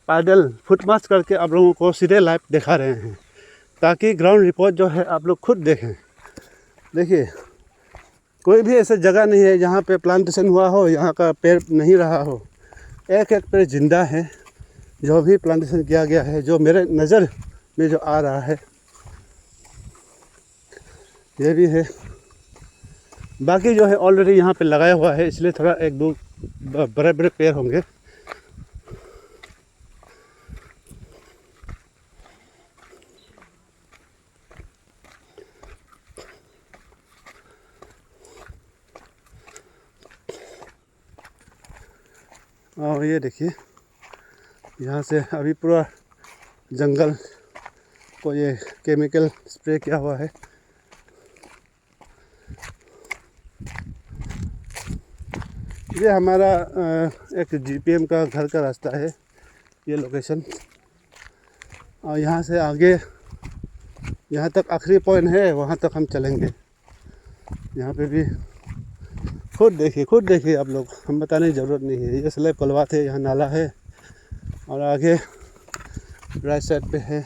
पैदल फुटमार्च करके आप लोगों को सीधे लाइव दिखा रहे हैं, ताकि ग्राउंड रिपोर्ट जो है आप लोग खुद देखें। देखिए कोई भी ऐसा जगह नहीं है जहाँ पे प्लांटेशन हुआ हो, यहाँ का पेड़ नहीं रहा हो। एक एक पेड़ जिंदा है जो भी प्लांटेशन किया गया है, जो मेरे नज़र में जो आ रहा है ये भी है। बाकी जो है ऑलरेडी यहाँ पे लगाया हुआ है, इसलिए थोड़ा एक दो बड़े बड़े पेड़ होंगे। और ये देखिए यहाँ से अभी पूरा जंगल को ये केमिकल स्प्रे किया हुआ है। ये हमारा एक जीपीएम का घर का रास्ता है, ये लोकेशन। और यहाँ से आगे यहाँ तक आखिरी पॉइंट है, वहाँ तक हम चलेंगे। यहाँ पे भी खुद देखिए आप लोग, हम बताने की ज़रूरत नहीं है। ये स्लैब कलवात है, यहाँ नाला है और आगे राइट साइड पे है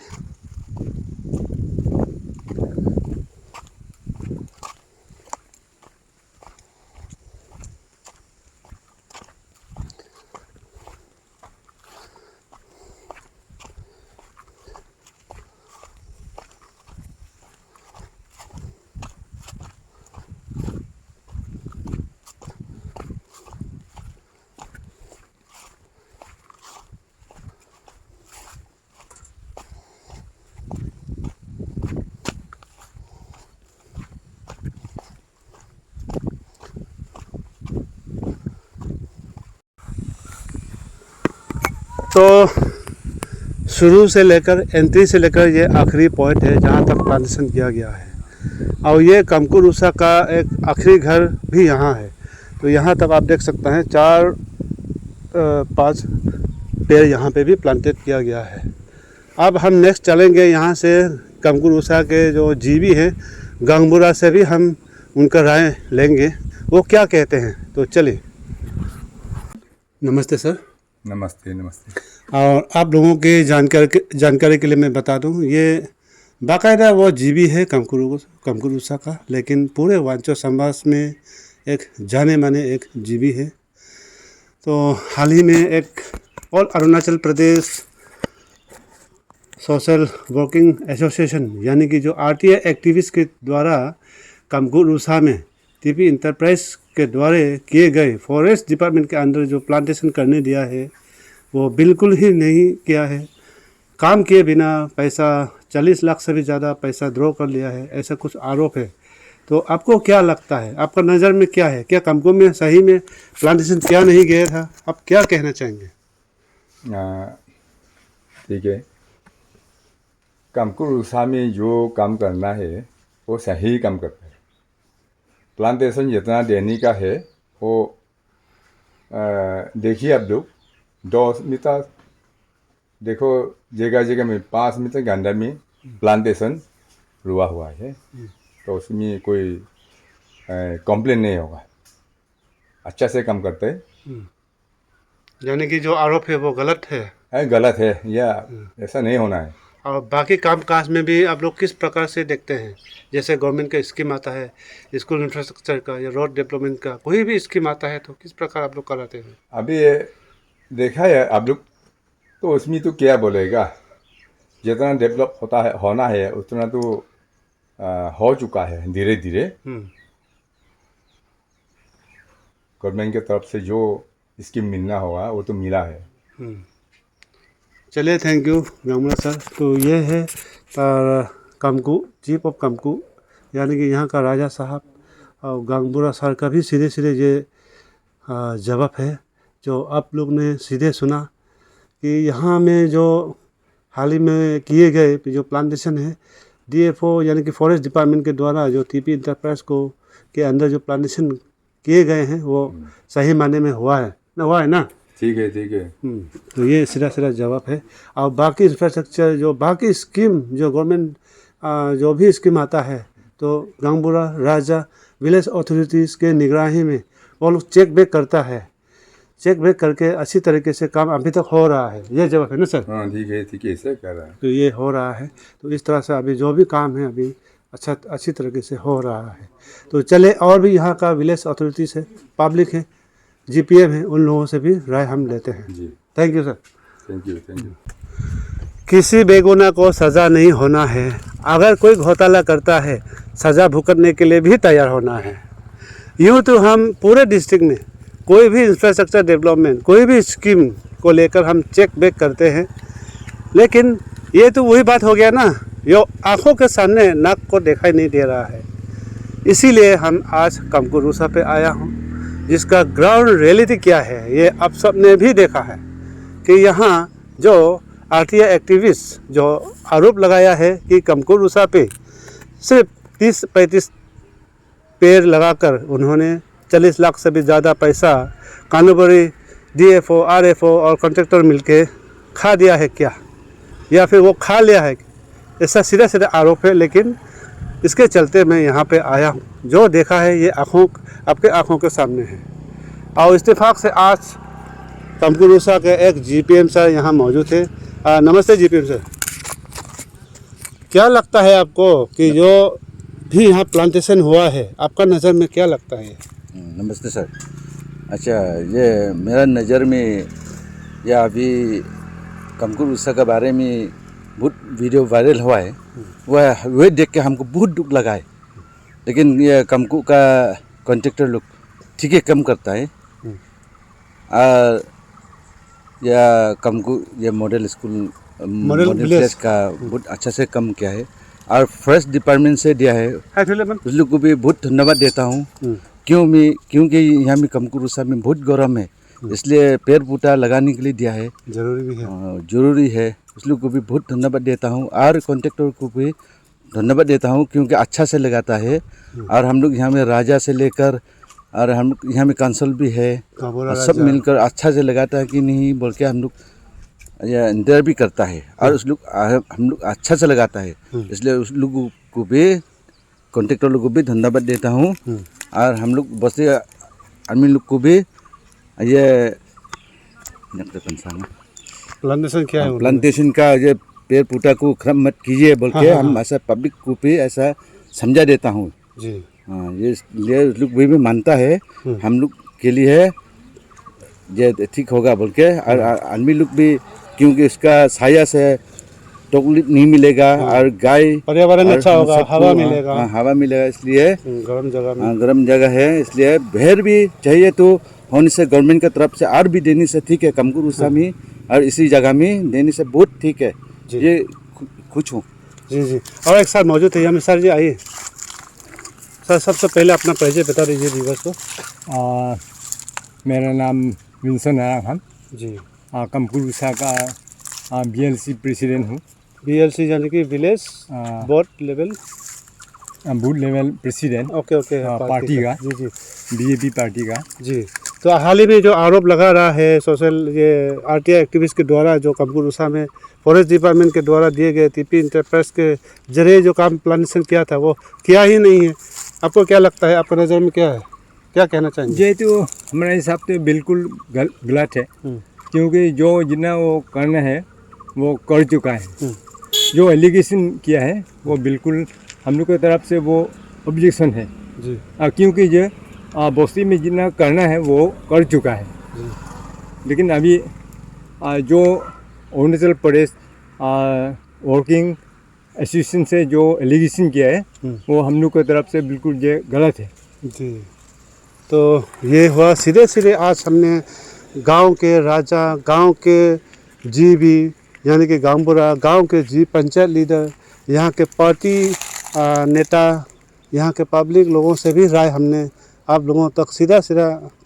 तो शुरू से लेकर एंट्री से लेकर ये आखिरी पॉइंट है जहाँ तक प्लांटेशन किया गया है। और ये कमकु रूसा का एक आखिरी घर भी यहाँ है। तो यहाँ तक आप देख सकते हैं 4-5 पेड़ यहाँ पे भी प्लांटेड किया गया है। अब हम नेक्स्ट चलेंगे यहाँ से कमकु रूसा के जो जीवी हैं गंगबुरा से भी हम उनका राय लेंगे, वो क्या कहते हैं। तो चलिए। नमस्ते सर। नमस्ते नमस्ते। और आप लोगों के जानकारी के लिए मैं बता दूं, ये बाकायदा वो जीवी है कमकु रूसा का, लेकिन पूरे वांचो समाज में एक जाने माने एक जीवी है। तो हाल ही में एक all Arunachal Pradesh social working association यानी कि जो आरटीआई एक्टिविस्ट के द्वारा कमकु रूसा में टीपी इंटरप्राइज के द्वारा किए गए फॉरेस्ट डिपार्टमेंट के अंदर जो प्लांटेशन करने दिया है वो बिल्कुल ही नहीं किया है। काम किए बिना पैसा 40 लाख से भी ज़्यादा पैसा ड्रॉ कर लिया है, ऐसा कुछ आरोप है। तो आपको क्या लगता है, आपका नज़र में क्या है, क्या कमकु में सही में प्लांटेशन किया नहीं गया था? आप क्या कहना चाहेंगे? ठीक है, कमकु रूसा में जो काम करना है वो सही काम करता है। प्लांटेशन जितना देने का है वो देखिए आप लोग 2 मीटर देखो, जगह जगह में 5 मीटर के अंदर में प्लांटेशन रुआ हुआ है। तो उसमें कोई कंप्लेन नहीं होगा, अच्छा से काम करते हैं। यानी कि जो आरोप है वो गलत है? गलत है या ऐसा नहीं होना है। और बाकी काम काज में भी आप लोग किस प्रकार से देखते हैं? जैसे गवर्नमेंट का स्कीम आता है, स्कूल इंफ्रास्ट्रक्चर का या रोड डेवलपमेंट का, कोई भी स्कीम आता है तो किस प्रकार आप लोग कराते हैं? अभी देखा है आप लोग, तो उसमें तो क्या बोलेगा, जितना डेवलप होता है होना है उतना तो हो चुका है धीरे धीरे। गवर्नमेंट की तरफ से जो स्कीम मिलना होगा वो तो मिला है। चलिए, थैंक यू गांगबुरा सर। तो ये है कमकु, चीफ ऑफ कमकु यानी कि यहाँ का राजा साहब, और गांगबुरा सर का भी सीधे सीधे ये जवाब है जो आप लोग ने सीधे सुना कि यहाँ में जो हाल ही में किए गए जो प्लांटेशन है डीएफओ यानी कि फॉरेस्ट डिपार्टमेंट के द्वारा जो टीपी इंटरप्राइज को के अंदर जो प्लांटेशन किए गए हैं वो सही मायने में हुआ है ना? ठीक है ठीक है। तो ये सीधा जवाब है। और बाकी इंफ्रास्ट्रक्चर जो बाकी स्कीम जो गवर्नमेंट जो भी स्कीम आता है तो गांगबुरा राजा विलेज अथॉरिटीज़ के निगरानी में वो लोग चेक बैक करता है, चेक बैक करके अच्छी तरीके से काम अभी तक हो रहा है। ये जवाब है ना सर? हाँ ठीक है, ऐसे कर रहा है। तो ये हो रहा है। तो इस तरह से अभी जो भी काम है अभी अच्छी तरीके से हो रहा है। तो चले और भी यहाँ का विलेज अथॉरिटीज़ है, पब्लिक है, GPM है, उन लोगों से भी राय हम लेते हैं। जी thank you sir. Thank you. किसी बेगुनाह को सज़ा नहीं होना है। अगर कोई घोटाला करता है सज़ा भुगतने के लिए भी तैयार होना है। यूँ तो हम पूरे डिस्ट्रिक्ट में कोई भी इंफ्रास्ट्रक्चर डेवलपमेंट, कोई भी स्कीम को लेकर हम चेक बैक करते हैं, लेकिन ये तो वही बात हो गया ना, जो आंखों के सामने नाक को दिखाई नहीं दे रहा है। इसीलिए हम आज कमकुर रूसा पे आया हूँ, जिसका ग्राउंड रियलिटी क्या है ये आप सब ने भी देखा है कि यहाँ जो RTI एक्टिविस्ट जो आरोप लगाया है कि कमकुर रूसा पे सिर्फ 30-35 पेड़ लगाकर उन्होंने 40 लाख से भी ज़्यादा पैसा कानूबरी DFO, RFO और कॉन्ट्रैक्टर मिलके खा दिया है क्या, या फिर वो खा लिया है, ऐसा सीधा सीधा आरोप है। लेकिन इसके चलते मैं यहाँ पे आया हूँ, जो देखा है ये आपके आँखों के सामने है। और इत्तेफाक से आज कमकुर रूसा के एक GPM सर यहाँ मौजूद थे। नमस्ते GPM सर, क्या लगता है आपको कि जो भी यहाँ प्लांटेशन हुआ है, आपका नज़र में क्या लगता है? नमस्ते सर। अच्छा, ये मेरा नज़र में या अभी कमकुर रूसा के बारे में बहुत वीडियो वायरल हुआ है, वह देख के हमको बहुत दुख लगा है। लेकिन ये कमकुर का कॉन्ट्रैक्टर लोग ठीक है कम करता है। या कमकुर ये मॉडल स्कूल मॉडल विलेज का बहुत अच्छा से कम किया है और फॉरेस्ट डिपार्टमेंट से दिया है, उस लोग को भी बहुत धन्यवाद देता हूँ। क्योंकि यहाँ में कमकुर रूसा में बहुत गर्म है, इसलिए पेड़ पौधा लगाने के लिए दिया है, जरूरी है। उस लोग को भी बहुत धन्यवाद देता हूँ और कॉन्ट्रैक्टर को भी धन्यवाद देता हूँ, क्योंकि अच्छा से लगाता है। और हम लोग यहाँ में राजा से लेकर और हम लोग यहाँ में काउंसिल भी है, सब मिलकर अच्छा से लगाता है कि नहीं बोल के हम लोग इंतजार भी करता है और उस लोग हम लोग अच्छा से लगाता है। इसलिए उस लोगों को भी कॉन्ट्रैक्टर लोग को भी धन्यवाद देता हूँ। और हम लोग बस आदमी लोग को भी ये प्लांटेशन क्या है, प्लांटेशन का ये पेड़ पौधा को खराब मत कीजिए बोल के हम ऐसा पब्लिक को भी ऐसा समझा देता हूँ जी। हाँ, ये लोग भी मानता है हम लोग के लिए है ये ठीक होगा बोल के। और आदमी लोग भी, क्योंकि इसका छाया से तकलीफ नहीं मिलेगा और गाय पर्यावरण अच्छा होगा, हवा मिलेगा, हवा मिलेगा, इसलिए गर्म जगह है, इसलिए भेड़ भी चाहिए तो होने से गवर्नमेंट की तरफ से और भी देने से ठीक है। कमकुर रूसा में और इसी जगह में देने से बहुत ठीक है, ये खुश हूँ जी। और एक साथ मौजूद है यहाँ में सर जी, आइए सर। सबसे पहले अपना परिचय बता दीजिए व्यूअर्स को। मेरा नाम विल्सन नारायण खान जी। कमकुर रूसा का BLC प्रेसिडेंट हूँ। BLC यानी कि village board level booth level president. Okay party का जी BJP पार्टी का जी। तो हाल ही में जो आरोप लगा रहा है सोशल ये RTI एक्टिविस्ट के द्वारा, जो कमकुर रूसा में फॉरेस्ट डिपार्टमेंट के द्वारा दिए गए TP इंटरप्राइज के जरिए जो काम प्लांटेशन किया था वो किया ही नहीं है, आपको क्या लगता है, आपका नज़र में क्या है, क्या कहना चाहेंगे? ये तो हमारे हिसाब से बिल्कुल गलत है, क्योंकि जो जितना वो करना है वो कर चुका है। जो एलिगेशन किया है वो बिल्कुल हम लोग की तरफ से वो ऑब्जेक्शन है जी। क्योंकि ये बस्ती में जितना करना है वो कर चुका है। लेकिन अभी जो अरुणाचल प्रदेश वर्किंग एसोसिएशन से जो एलिगेशन किया है वो हम लोग की तरफ से बिल्कुल ये गलत है जी। तो ये हुआ सीधे आज हमने गांव के राजा, गांव के जीबी यानी कि गांवबुरा, गांव के जी पंचायत लीडर, यहाँ के पार्टी नेता, यहाँ के पब्लिक लोगों से भी राय हमने आप लोगों तक सीधा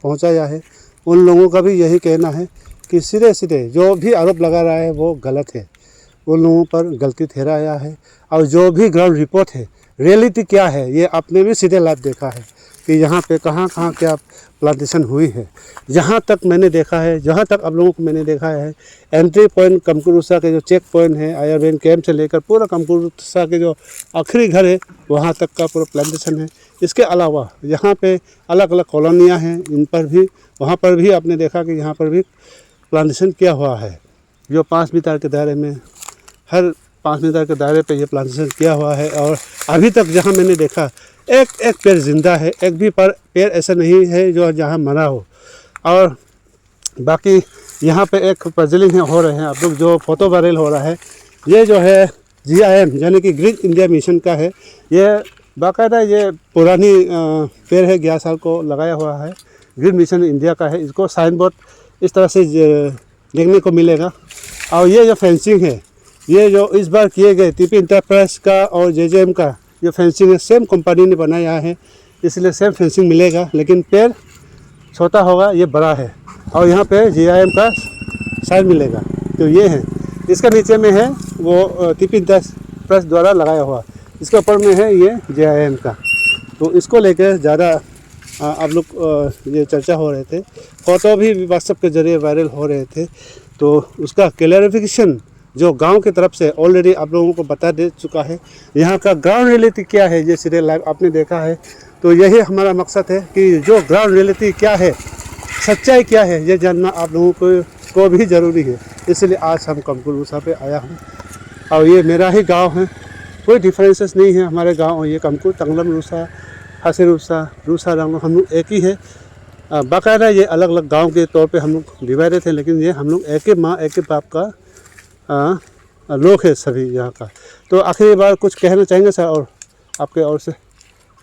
पहुँचाया है। उन लोगों का भी यही कहना है कि सीधे जो भी आरोप लगा रहा है वो गलत है, उन लोगों पर गलती ठहराया है। और जो भी ग्राउंड रिपोर्ट है, रियलिटी क्या है, ये आपने भी सीधे लाइव देखा है कि यहाँ पे कहाँ क्या प्लांटेशन हुई है। जहाँ तक मैंने देखा है, जहाँ तक आप लोगों को मैंने देखा है, एंट्री पॉइंट कमकुर रूसा के जो चेक पॉइंट है आयरबैंड कैंप से लेकर पूरा कमकुर रूसा के जो आखिरी घर है वहाँ तक का पूरा प्लांटेशन है। इसके अलावा यहाँ पे अलग अलग कॉलोनियाँ हैं, इन पर भी, वहाँ पर भी आपने देखा कि यहाँ पर भी प्लांटेशन किया हुआ है, जो 5 मीटर के दायरे में हर 5 मीटर के दायरे पे ये प्लांटेशन किया हुआ है। और अभी तक जहाँ मैंने देखा एक एक पेड़ जिंदा है, एक भी पेड़ ऐसा नहीं है जो जहाँ मरा हो। और बाकी यहाँ पे एक पजलिंग हो रहे हैं आप लोग, जो फोटो वायरल हो रहा है, ये जो है GIM यानी कि ग्रीन इंडिया मिशन का है। ये बाकायदा ये पुरानी पेड़ है, 11 साल को लगाया हुआ है, ग्रीन मिशन इंडिया का है। इसको साइन बोर्ड इस तरह से देखने को मिलेगा। और ये जो फेंसिंग है, ये जो इस बार किए गए TP इंटरप्राइज का और JJM का जो फेंसिंग है, सेम कंपनी ने बनाया है, इसलिए सेम फेंसिंग मिलेगा, लेकिन पेड़ छोटा होगा, ये बड़ा है। और यहाँ पे GIM का साइन मिलेगा। तो ये है, इसका नीचे में है वो TP इंटरप्राइज द्वारा लगाया हुआ, इसके ऊपर में है ये JIM का। तो इसको लेकर ज़्यादा आप लोग ये चर्चा हो रहे थे, फोटो भी व्हाट्सएप के जरिए वायरल हो रहे थे। तो उसका क्लैरिफिकेशन जो गांव की तरफ से ऑलरेडी आप लोगों को बता दे चुका है। यहाँ का ग्राउंड रियलिटी क्या है, ये सीरियल लाइव आपने देखा है। तो यही हमारा मकसद है कि जो ग्राउंड रियलिटी क्या है, सच्चाई क्या है, ये जानना आप लोगों को भी ज़रूरी है। इसलिए आज हम कमकुर रूसा पे आया हूँ। और ये मेरा ही गांव है, कोई डिफरेंसेस नहीं है हमारे गांव। ये कमकुर, तंगलम रूसा, हासे रूसा, रूसा रंग, हम लोग एक ही है। बाकायदा ये अलग अलग गांव के तौर पे हम लोग डिवाइडेड थे, लेकिन ये हम लोग एक ही माँ एक ही बाप का लोग है सभी यहाँ का। तो आखिरी बार कुछ कहना चाहेंगे सर, और आपके ओर से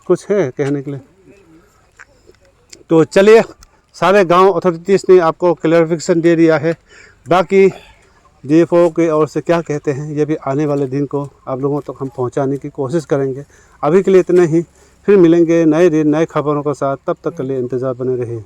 कुछ है कहने के लिए? तो चलिए, सारे गांव अथॉरिटीज़ ने आपको क्लैरिफिकेशन दे दिया है। बाकी DFO के ओर से क्या कहते हैं, ये भी आने वाले दिन को आप लोगों तक हम पहुंचाने की कोशिश करेंगे। अभी के लिए इतना ही, फिर मिलेंगे नए दिन नए खबरों के साथ। तब तक के लिए इंतज़ार बने रहिए।